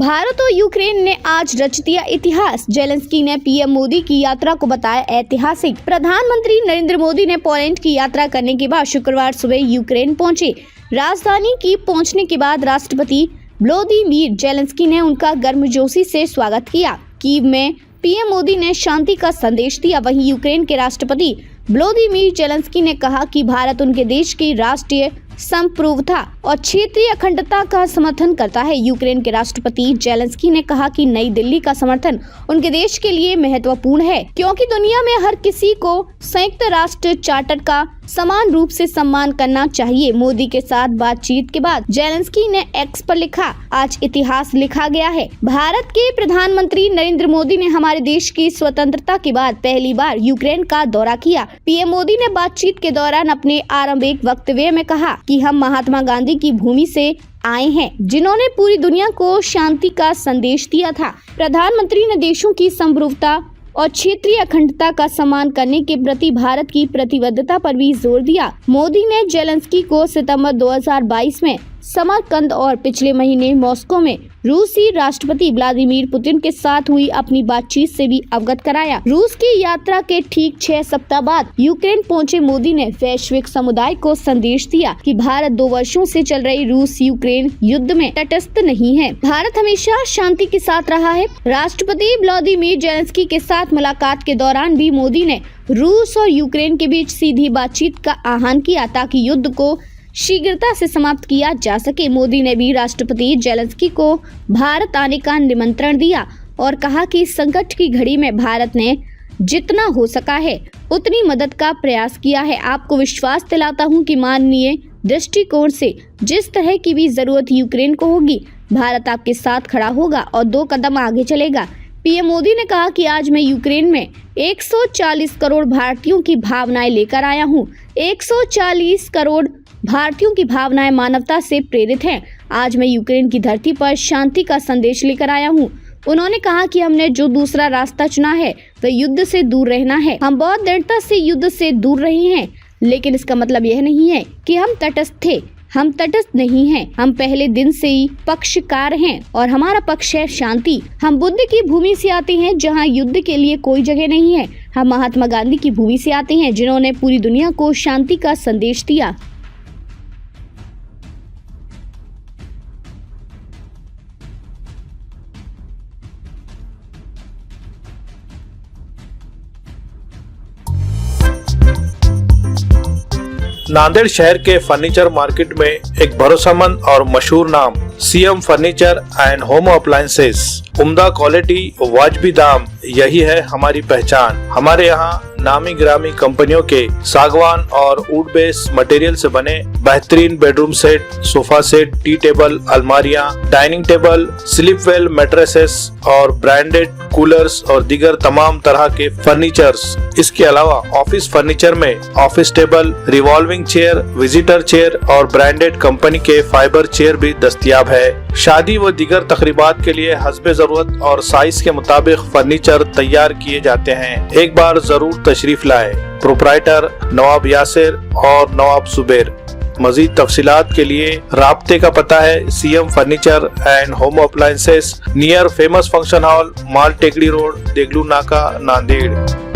भारत और यूक्रेन ने आज रच दिया इतिहास। जेलेंस्की ने पीएम मोदी की यात्रा को बताया ऐतिहासिक। प्रधानमंत्री नरेंद्र मोदी ने पोलैंड की यात्रा करने के बाद शुक्रवार सुबह यूक्रेन पहुंचे। राजधानी कीव पहुंचने के बाद राष्ट्रपति व्लादिमीर जेलेंस्की ने उनका गर्मजोशी से स्वागत किया। कीव में पीएम मोदी ने शांति का संदेश दिया। वहीं यूक्रेन के राष्ट्रपति व्लादिमीर जेलेंस्की ने कहा कि भारत उनके देश की राष्ट्रीय संप्रभुता और क्षेत्रीय अखंडता का समर्थन करता है। यूक्रेन के राष्ट्रपति जेलेंस्की ने कहा कि नई दिल्ली का समर्थन उनके देश के लिए महत्वपूर्ण है, क्योंकि दुनिया में हर किसी को संयुक्त राष्ट्र चार्टर का समान रूप से सम्मान करना चाहिए। मोदी के साथ बातचीत के बाद जेलेंस्की ने एक्स पर लिखा, आज इतिहास लिखा गया है। भारत के प्रधानमंत्री नरेंद्र मोदी ने हमारे देश की स्वतंत्रता के बाद पहली बार यूक्रेन का दौरा किया। पीएम मोदी ने बातचीत के दौरान अपने आरंभिक वक्तव्य में कहा कि हम महात्मा गांधी की भूमि से आए हैं, जिन्होंने पूरी दुनिया को शांति का संदेश दिया था। प्रधानमंत्री ने देशों की संप्रभुता और क्षेत्रीय अखंडता का सम्मान करने के प्रति भारत की प्रतिबद्धता पर भी जोर दिया। मोदी ने जेलेंस्की को सितंबर 2022 में समरकंद और पिछले महीने मॉस्को में रूसी राष्ट्रपति व्लादिमीर पुतिन के साथ हुई अपनी बातचीत से भी अवगत कराया। रूस की यात्रा के ठीक 6 सप्ताह बाद यूक्रेन पहुंचे मोदी ने वैश्विक समुदाय को संदेश दिया कि भारत 2 वर्षों से चल रही रूस यूक्रेन युद्ध में तटस्थ नहीं है। भारत हमेशा शांति के साथ रहा है। राष्ट्रपति व्लादिमीर जेलेंस्की के साथ मुलाकात के दौरान भी मोदी ने रूस और यूक्रेन के बीच सीधी बातचीत का आह्वान किया, ताकि युद्ध को शीघ्रता से समाप्त किया जा सके। मोदी ने भी राष्ट्रपति जेलेंस्की को भारत आने का निमंत्रण दिया और कहा कि संकट की घड़ी में भारत ने जितना हो सका है उतनी मदद का प्रयास किया है। आपको विश्वास दिलाता हूं कि मानवीय दृष्टिकोण से जिस तरह की भी जरूरत यूक्रेन को होगी, भारत आपके साथ खड़ा होगा और 2 कदम आगे चलेगा। पीएम मोदी ने कहा कि आज मैं यूक्रेन में 140 करोड़ भारतीयों की भावनाएं लेकर आया हूं। 140 करोड़ भारतीयों की भावनाएं मानवता से प्रेरित हैं। आज मैं यूक्रेन की धरती पर शांति का संदेश लेकर आया हूं। उन्होंने कहा कि हमने जो दूसरा रास्ता चुना है वह युद्ध से दूर रहना है। हम बहुत दृढ़ता से युद्ध से दूर रहे हैं, लेकिन इसका मतलब यह नहीं है कि हम तटस्थ थे। हम तटस्थ नहीं हैं। हम पहले दिन से ही पक्षकार हैं और हमारा पक्ष है शांति। हम बुद्ध की भूमि से आते हैं, जहां युद्ध के लिए कोई जगह नहीं है। हम महात्मा गांधी की भूमि से आते हैं, जिन्होंने पूरी दुनिया को शांति का संदेश दिया। नांदेड़ शहर के फर्नीचर मार्केट में एक भरोसेमंद और मशहूर नाम CM furniture and home appliances. उम्दा क्वालिटी, वाजबी दाम, यही है हमारी पहचान। हमारे यहाँ नामी ग्रामी कंपनियों के सागवान और वुड बेस मटेरियल से बने बेहतरीन bedroom set, sofa set, T table, अलमारियां, dining table, sleep well mattresses और ब्रांडेड कूलर्स और दीगर तमाम तरह के फर्नीचर्स। इसके अलावा ऑफिस फर्नीचर में office table, revolving chair, visitor chair और ब्रांडेड कंपनी के फाइबर चेयर भी दस्तयाब है। शादी व दीगर तकरीबात के लिए हस्बे जरूरत और साइज के मुताबिक फर्नीचर तैयार किए जाते हैं। एक बार जरूर तशरीफ लाए। प्रोप्राइटर नवाब यासिर और नवाब जुबैर। मजीद तफसीलात के लिए राब्ते का पता है CM furniture and home appliances, near famous function hall, Mal Tekdi road, Deglur नाका, नांदेड़।